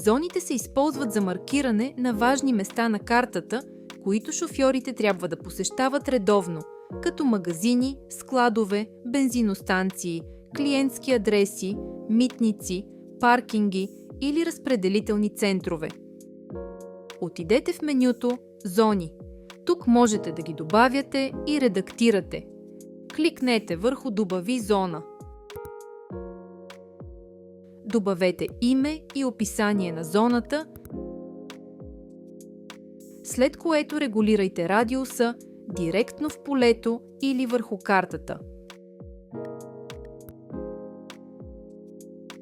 Зоните се използват за маркиране на важни места на картата, които шофьорите трябва да посещават редовно, като магазини, складове, бензиностанции, клиентски адреси, митници, паркинги или разпределителни центрове. Отидете в менюто «Зони». Тук можете да ги добавяте и редактирате. Кликнете върху «Добави зона». Добавете име и описание на зоната, след което регулирайте радиуса директно в полето или върху картата.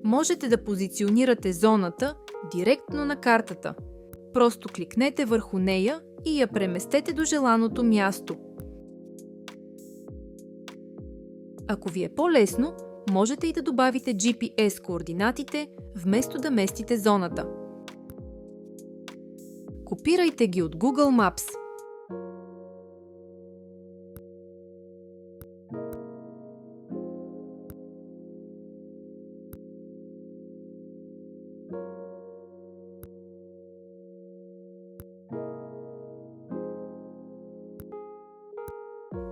Можете да позиционирате зоната директно на картата. Просто кликнете върху нея и я преместете до желаното място. Ако ви е по-лесно, можете и да добавите GPS координатите, вместо да местите зоната. Копирайте ги от Google Maps.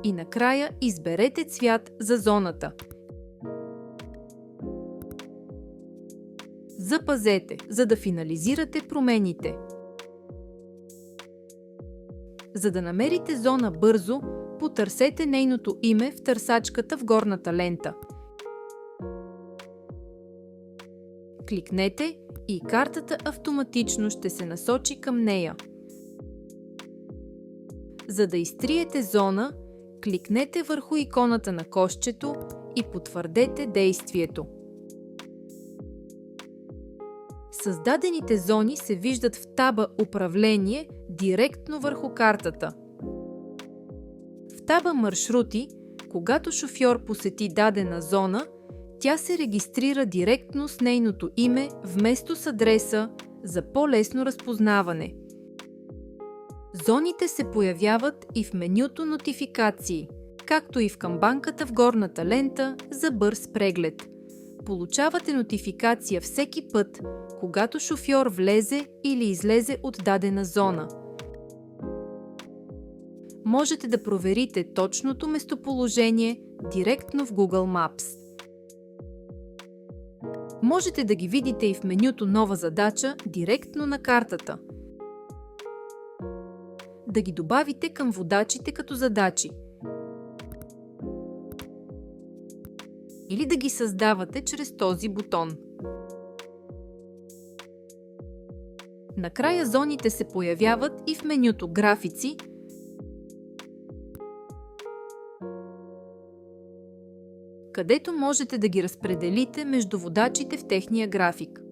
И накрая изберете цвят за зоната. Запазете, за да финализирате промените. За да намерите зона бързо, потърсете нейното име в търсачката в горната лента. Кликнете и картата автоматично ще се насочи към нея. За да изтриете зона, кликнете върху иконата на кошчето и потвърдете действието. Създадените зони се виждат в таба «Управление» директно върху картата. В таба «Маршрути», когато шофьор посети дадена зона, тя се регистрира директно с нейното име вместо с адреса за по-лесно разпознаване. Зоните се появяват и в менюто «Нотификации», както и в камбанката в горната лента за бърз преглед. Получавате нотификация всеки път, когато шофьор влезе или излезе от дадена зона. Можете да проверите точното местоположение директно в Google Maps. Можете да ги видите и в менюто «Нова задача» директно на картата. Да ги добавите към водачите като задачи. Или да ги създавате чрез този бутон. Накрая зоните се появяват и в менюто «Графици», където можете да ги разпределите между водачите в техния график.